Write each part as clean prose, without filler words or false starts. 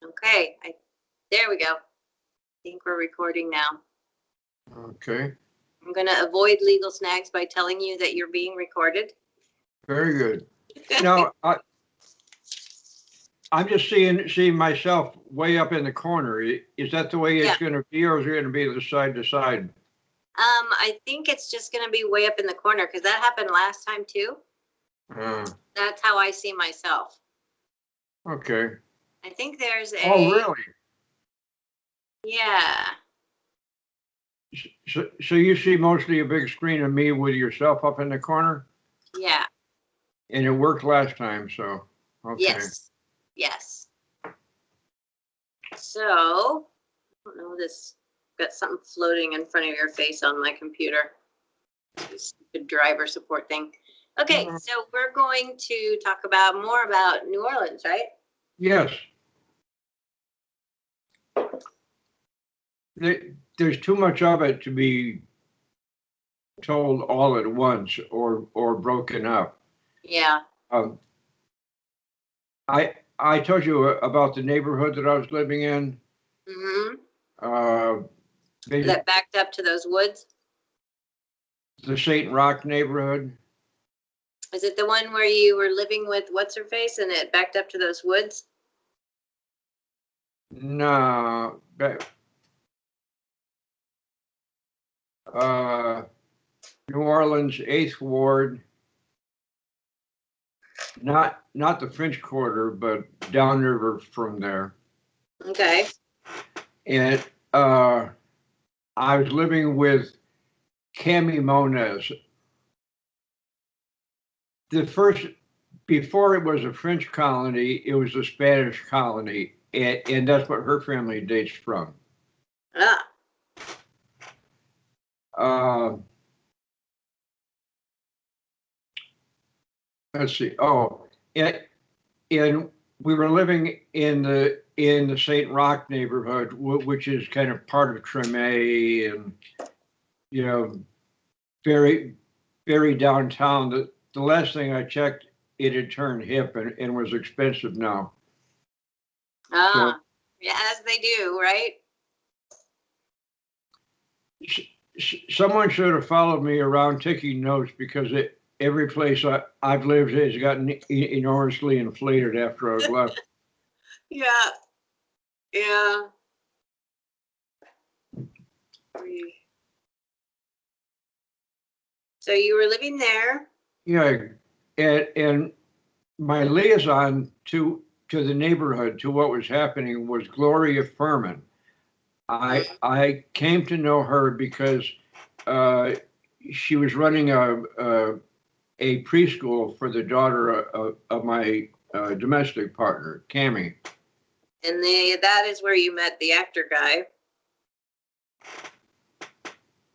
Okay, there we go. I think we're recording now. Okay, I'm going to avoid legal snags by telling you that you're being recorded. very good. Now, I'm just seeing myself way up in the corner. Is that the way it's going to be, or is it going to be the side to side? I think it's just going to be way up in the corner because that happened last time too. That's how I see myself. Okay. I think there's a. Oh, really? Yeah. So you see mostly a big screen of me with yourself up in the corner? Yeah. And it worked last time, so, okay. Yes. Yes. So, I don't know, this got something floating in front of your face on my computer. This stupid driver support thing. Okay, so we're going to talk about more about New Orleans, right? Yes. There's too much of it to be told all at once or broken up. Yeah. I told you about the neighborhood that I was living in. Mm-hmm. That backed up to those woods? The St. Roch neighborhood. Is it the one where you were living with what's her face and it backed up to those woods? No, New Orleans, 8th Ward. Not the French Quarter, but downriver from there. Okay. And I was living with Cami Moniz. Before it was a French colony, it was a Spanish colony, and that's what her family dates from. Let's see. Oh, and we were living in the St. Roch neighborhood, which is kind of part of Treme, and very, very downtown. The last thing I checked, it had turned hip and was expensive now. So, yeah, as they do, right? Someone should have followed me around taking notes, because every place I've lived has gotten enormously inflated after I've left. Yeah. Yeah. So you were living there? Yeah, and my liaison to the neighborhood, to what was happening, was Gloria Furman. I came to know her because she was running a preschool for the daughter of my domestic partner, Cami. And that is where you met the actor guy,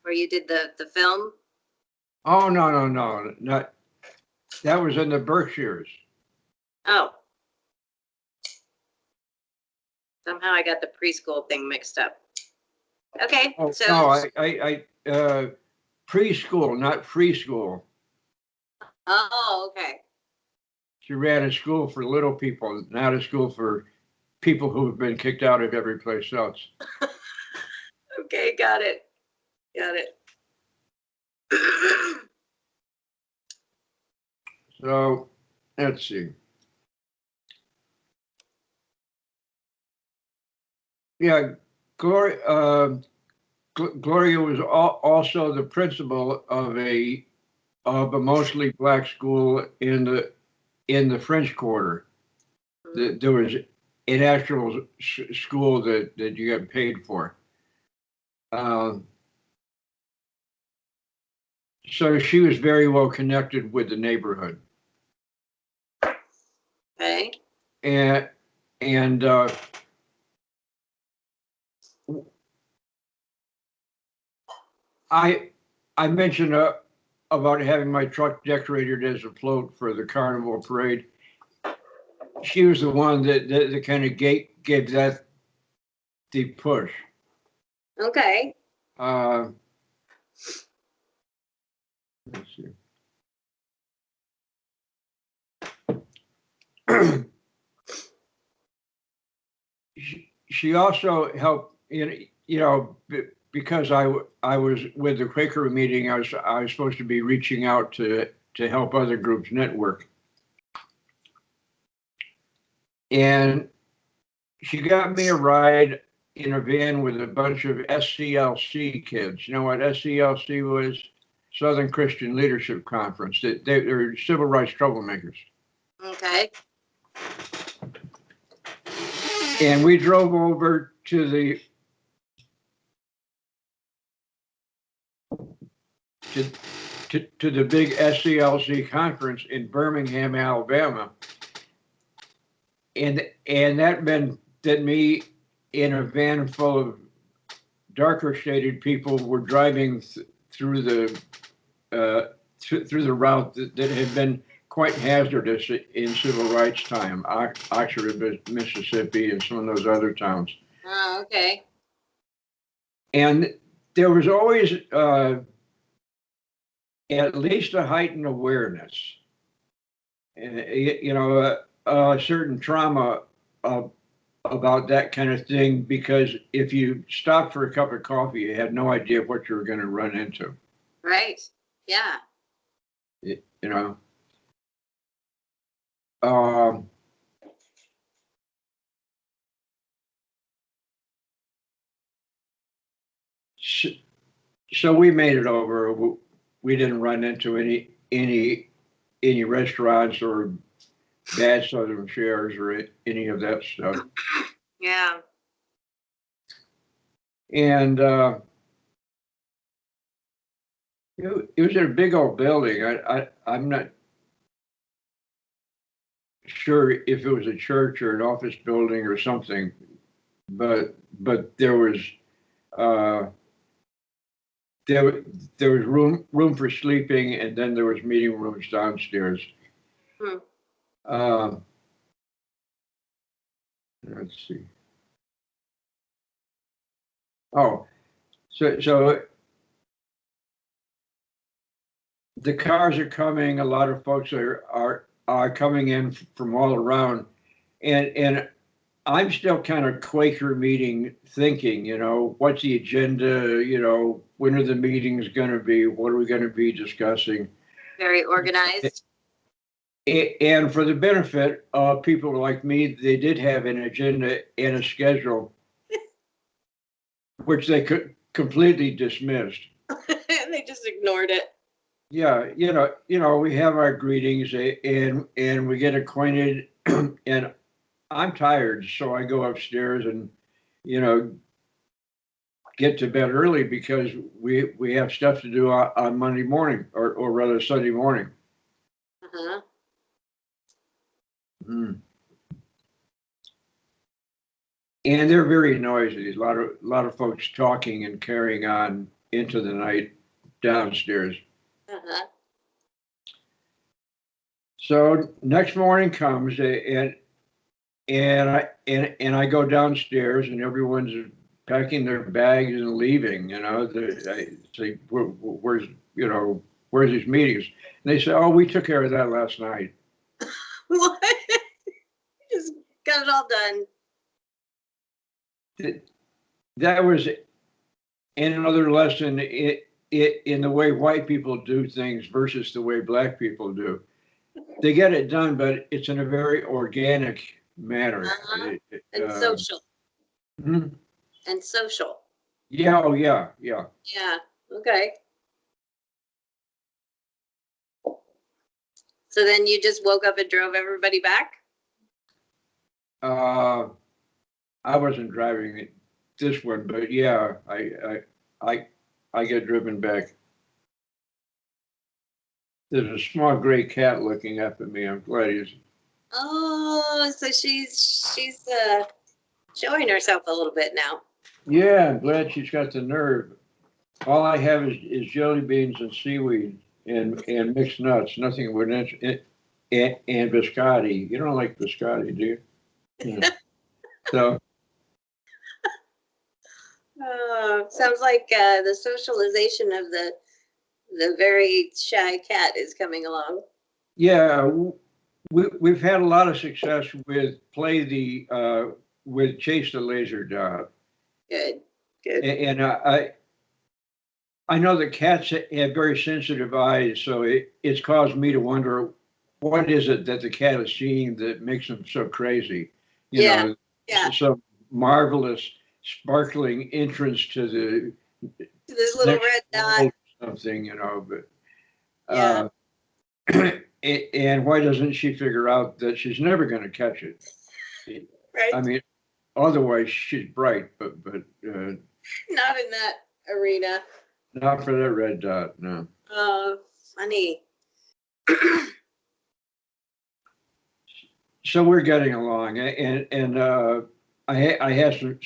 where you did the film? Oh, no, not that was in the Berkshires. Oh. Somehow I got the preschool thing mixed up. Okay, oh, so. No, I preschool, not free school. Oh, okay. She ran a school for little people, not a school for people who have been kicked out of every place else. Okay, got it. Got it. So, let's see. Yeah, Gloria was also the principal of a mostly black school in the French Quarter. There was an actual school that you got paid for. So she was very well connected with the neighborhood. Okay. And I mentioned about having my truck decorated as a float for the carnival parade. She was the one that kind of gave that the push. Okay. Let's see. she also helped, because I was with the Quaker meeting, I was supposed to be reaching out to help other groups network. And she got me a ride in a van with a bunch of SCLC kids. You know what SCLC was? Southern Christian Leadership Conference. They're civil rights troublemakers. Okay. And we drove over to the big SCLC conference in Birmingham, Alabama. And that meant that me in a van full of darker shaded people were driving through the route that had been quite hazardous in civil rights time, Oxford, Mississippi, and some of those other towns. Oh, okay. And there was always at least a heightened awareness, a certain trauma about that kind of thing, because if you stopped for a cup of coffee, you had no idea what you were going to run into. Right. Yeah. So we made it over. We didn't run into any restaurants or bad Southern shares or any of that stuff. Yeah. And it was in a big old building. I'm not sure if it was a church or an office building or something, but there was room for sleeping, and then there was meeting rooms downstairs. Let's see. Oh, so the cars are coming. A lot of folks are coming in from all around, and I'm still kind of Quaker meeting thinking, what's the agenda? When are the meetings going to be? What are we going to be discussing? Very organized. And for the benefit of people like me, they did have an agenda and a schedule, which they could completely dismissed. They just ignored it. Yeah, we have our greetings and we get acquainted, and I'm tired, so I go upstairs and get to bed early because we have stuff to do on Monday morning, or rather Sunday morning. Uh-huh. Mm. And they're very noisy. A lot of folks talking and carrying on into the night downstairs. Uh-huh. So next morning comes, and I go downstairs, and everyone's packing their bags and leaving. I say, where's these meetings? And they say, oh, we took care of that last night. What? Just got it all done. That was another lesson in the way white people do things versus the way black people do. They get it done, but it's in a very organic manner. Uh-huh. And social. Hmm? And social. Yeah. Oh, yeah. Yeah. Okay. So then you just woke up and drove everybody back? I wasn't driving this one, but yeah, I get driven back. There's a small gray cat looking up at me. I'm glad he's. Oh, so she's showing herself a little bit now. Yeah, I'm glad she's got the nerve. All I have is jelly beans and seaweed and mixed nuts. Nothing with and biscotti. You don't like biscotti, do you? Yeah. So. Sounds like the socialization of the very shy cat is coming along. Yeah, we've had a lot of success with Play the with Chase the Laser Dot. Good, good. And I know that cats have very sensitive eyes, so it's caused me to wonder what is it that the cat is seeing that makes them so crazy? You Yeah, know, yeah. some marvelous, sparkling entrance to the This little next red dot. world or something, but Yeah. and why doesn't she figure out that she's never going to catch it? Right. I mean, otherwise she's bright, but Not in that arena. not for that red dot, no. Oh, funny. So we're getting along, and I have some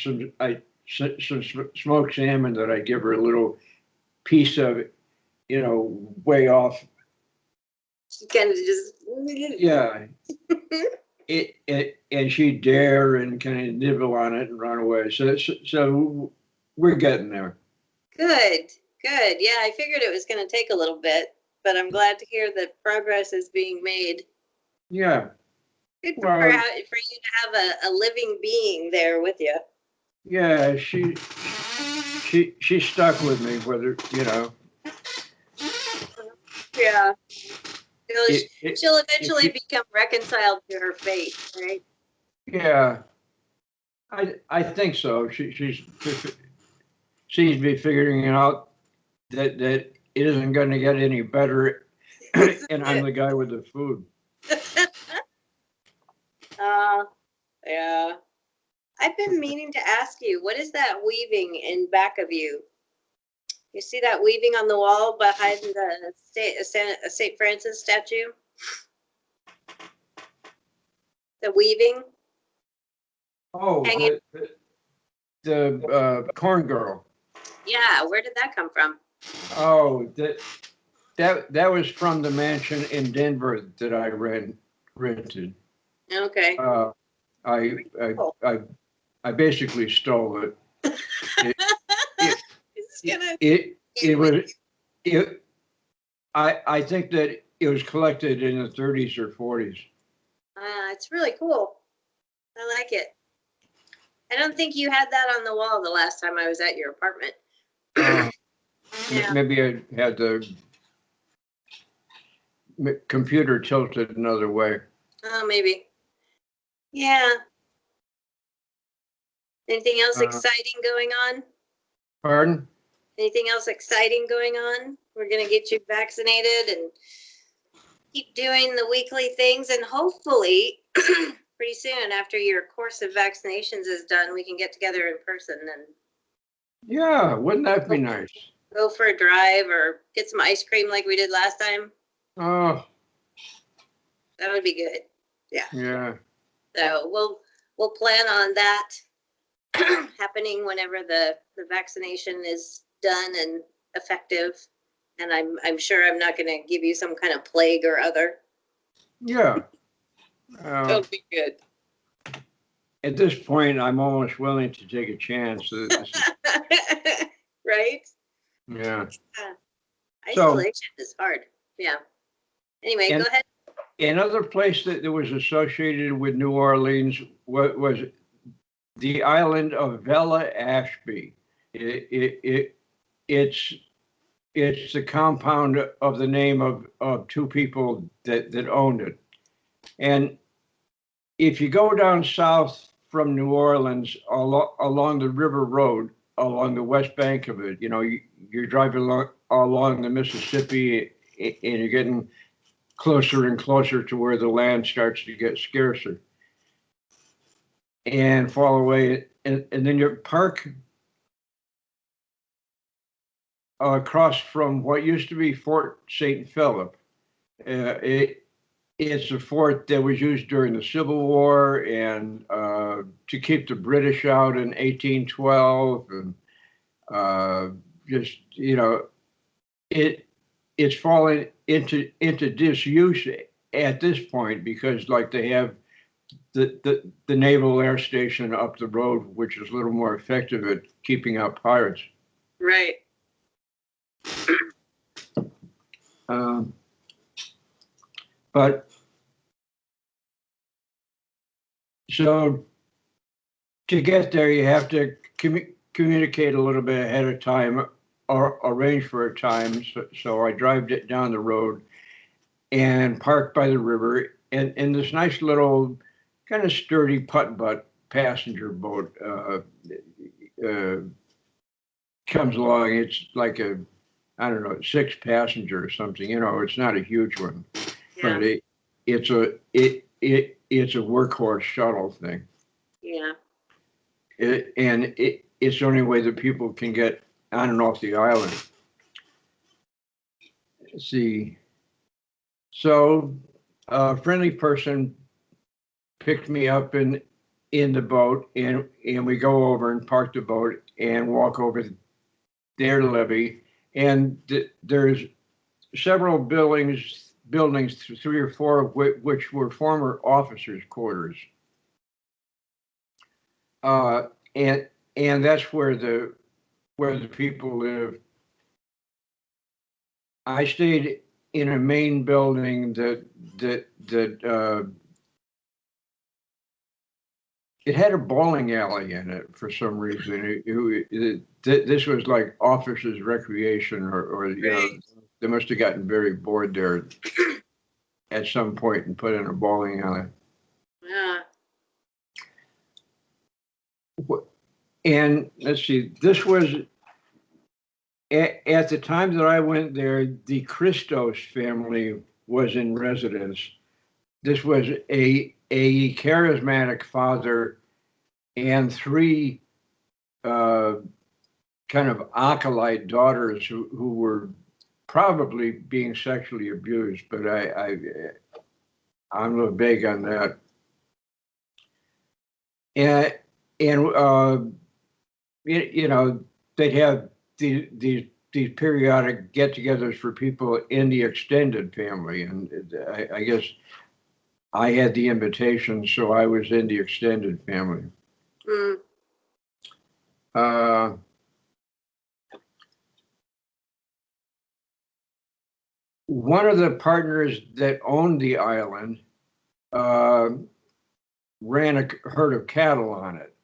smoked salmon that I give her a little piece of, way off. She kind of just. Yeah, and she'd dare and kind of nibble on it and run away. So we're getting there. Good, good. Yeah, I figured it was going to take a little bit, but I'm glad to hear that progress is being made. Yeah. Good for, Well, for you to have a living being there with you. yeah, she stuck with me, whether, Yeah. it, She'll eventually become reconciled to her fate, right? yeah, I think so. She's seems to be figuring out that it isn't going to get any better, and I'm the guy with the food. Yeah. I've been meaning to ask you, what is that weaving in back of you? You see that weaving on the wall behind the St. Francis statue? The weaving Oh, hanging. the corn girl. Yeah, where did that come from? Oh, that was from the mansion in Denver that I rented. Okay. I, I Cool. I basically stole it. It was it. I think that it was collected in the 30s or 40s. It's really cool. I like it. I don't think you had that on the wall the last time I was at your apartment. Yeah. Maybe I had the computer tilted another way. Oh, maybe. Yeah. Anything else exciting going on? Pardon? Anything else exciting going on? We're going to get you vaccinated and keep doing the weekly things. And hopefully, pretty soon after your course of vaccinations is done, we can get together in person and Yeah, wouldn't that be nice? go for a drive or get some ice cream like we did last time. Oh, That would be good. Yeah. yeah. So we'll plan on that happening whenever the vaccination is done and effective. And I'm sure I'm not going to give you some kind of plague or other. Yeah. That'll be good. At this point, I'm almost willing to take a chance. Right? Yeah. Isolation is hard. Yeah. Anyway, go ahead. Another place that was associated with New Orleans was the island of Vella Ashby. It's the compound of the name of two people that owned it. And if you go down south from New Orleans along the river road, along the west bank of it, you're driving along the Mississippi and you're getting closer and closer to where the land starts to get scarcer and fall away. And then you park across from what used to be Fort St. Philip. It's a fort that was used during the Civil War and to keep the British out in 1812. And just, it's fallen into disuse at this point because like they have the Naval Air Station up the road, which is a little more effective at keeping out pirates. Right. But so to get there, you have to communicate a little bit ahead of time or arrange for a time. So I drive it down the road and park by the river, and in this nice little kind of sturdy putt-putt passenger boat comes along. It's like I don't know, 6 passenger or something. It's not a huge one, Yeah. but it's a workhorse shuttle thing. Yeah. It's the only way that people can get on and off the island. Let's see. So a friendly person picked me up in the boat, and we go over and park the boat and walk over their levee. And there's several buildings, 3 or 4 of which were former officers' quarters. And that's where the people live. I stayed in a main building that it had a bowling alley in it for some reason. This was like officers' recreation, or they must have gotten very bored there at some point and put in a bowling alley. Yeah. And let's see, this was at the time that I went there, the Christos family was in residence. This was a charismatic father and 3 kind of acolyte daughters who were probably being sexually abused, but I'm a little vague on that. And they'd have these periodic get-togethers for people in the extended family, and I guess I had the invitation, so I was in the extended family. One of the partners that owned the island ran a herd of cattle on it.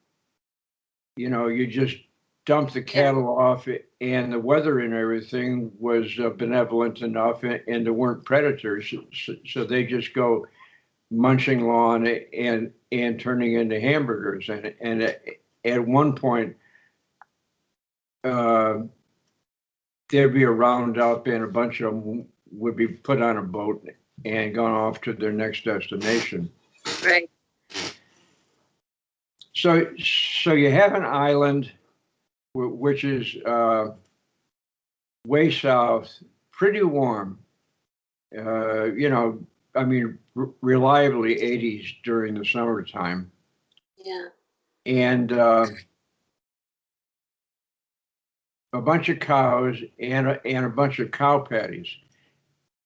You just dump the cattle off, and the weather and everything was benevolent enough, and there weren't predators, so they just go munching lawn and turning into hamburgers. And at one point, there'd be a roundup, and a bunch of them would be put on a boat and gone off to their next destination. Right. So you have an island which is way south, pretty warm. Reliably 80s during the summertime. Yeah. And a bunch of cows and a bunch of cow patties.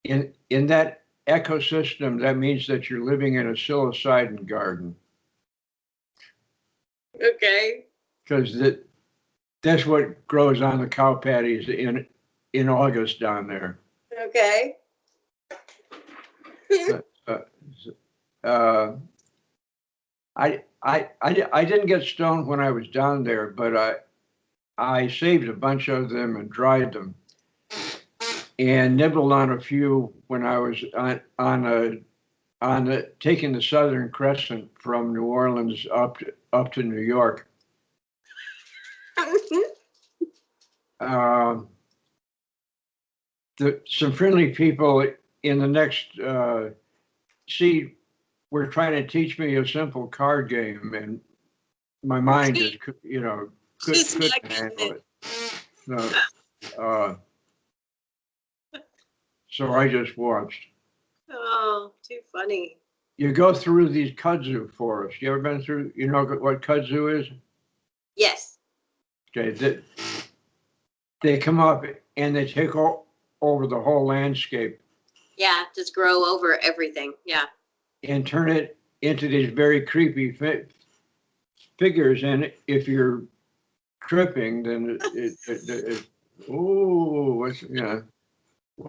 In that ecosystem, that means that you're living in a psilocybin garden. Okay. Because that's what grows on the cow patties in August down there. Okay. I didn't get stoned when I was down there, but I saved a bunch of them and dried them, and nibbled on a few when I was taking the Southern Crescent from New Orleans up to New York. Some friendly people in the next seat were trying to teach me a simple card game, and my mind just couldn't handle it. So I just watched. Oh, too funny. You go through these kudzu forests. You ever been through? You know what kudzu is? Yes. Okay, they come up and they take over the whole landscape. Yeah, just grow over everything. Yeah. And turn it into these very creepy figures. And if you're tripping, then well,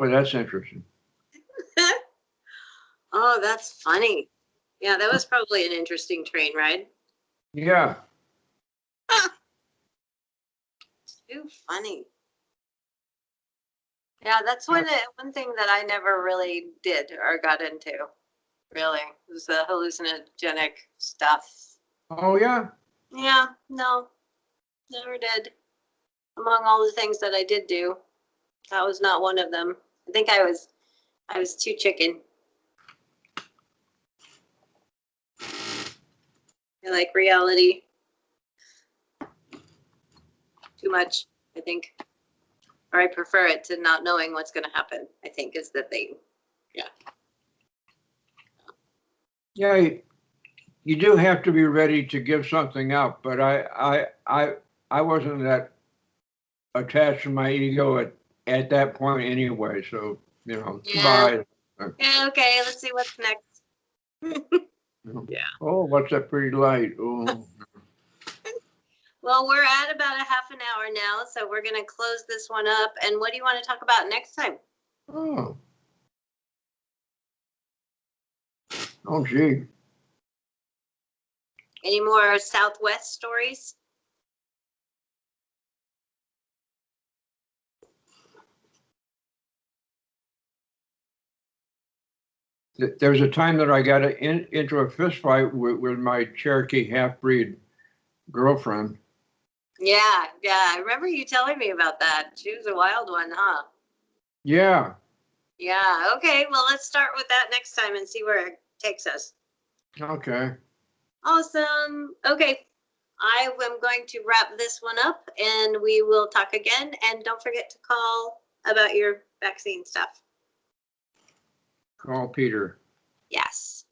that's interesting. Oh, that's funny. Yeah, that was probably an interesting train ride. Yeah. Too funny. Yeah, that's one thing that I never really did or got into. Really, it was the hallucinogenic stuff. Oh, yeah? Yeah, no, never did. Among all the things that I did do, that was not one of them. I think I was too chicken. I like reality too much, I think. Or I prefer it to not knowing what's going to happen, I think is the thing. Yeah. Yeah, you do have to be ready to give something up, but I wasn't that attached to my ego at that point anyway, so, Yeah. bye. Yeah, okay, let's see what's next. Yeah. Oh, what's that pretty light? Oh. Well, we're at about a half an hour now, so we're going to close this one up. And what do you want to talk about next time? Oh. Oh, gee. Any more Southwest stories? There was a time that I got into a fist fight with my Cherokee half-breed girlfriend. Yeah, I remember you telling me about that. She was a wild one, huh? Yeah. Yeah, okay, well, let's start with that next time and see where it takes us. Okay. Awesome. Okay, I am going to wrap this one up and we will talk again. And don't forget to call about your vaccine stuff. Call Peter. Yes.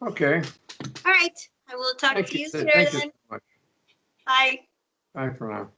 Okay. All right. I will talk to you sooner Thank you then. so much. Bye. Bye for now.